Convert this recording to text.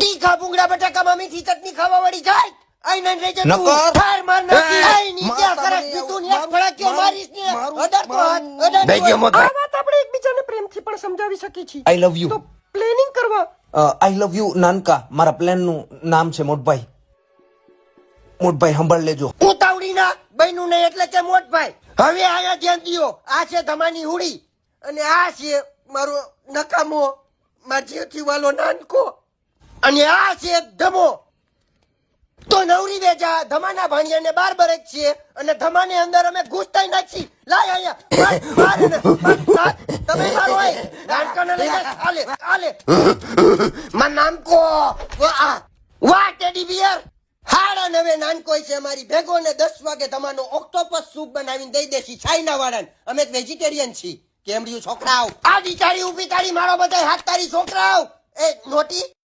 તીખા ભૂંગળા બટાકામાં મીઠી ચટણી ખાવા વાળી જાય આઈ નન રે તું નકર. હાર માર નાખી આઈ નીચે કરસ તું ને એક ફળક્યો મારીશ ને અડર તો હાથ અડર બેગ્યો મોત આ વાત આપણે એકબીજાને પ્રેમથી પણ સમજાવી શકીએ છીએ આઈ લવ યુ તો પ્લેનિંગ કરવા આઈ લવ યુ નાનકા મારા પ્લાન નું નામ છે મોટભાઈ મોટભાઈ સંભાળ લેજો ઉતાવળી ના બન્યું નહીં એટલે કે મોટભાઈ હવે આયા ધ્યાન દિયો આ છે ધમાની હુડી અને આ છે મારો નકામો માજીથી વાલો નાનકો અને આ છે ધમો તો નવરી વેજા ધમાના ભાણિયાને 12 બરેક છે અને ધમાને અંદર અમે ઘૂસતાઈ નાખી લાય આયા માર ને તમે મારો હોય નાનકાને લઈ જા આલે આલે માં નાનકો વાહ ટેડી બિયર હાડા નવે નાનકો છે મારી ભેગો ને 10 વાગે તમારો ઓક્ટોપસ સૂપ બનાવીને દઈ દેશી ચાઇના વાળાને અમે વેજીટેરિયન છીએ કેમડિયું છોકરાઓ આ બિચારી ઊભી તારી મારો બધાય હાથ તારી છોકરાઓ એ નોટી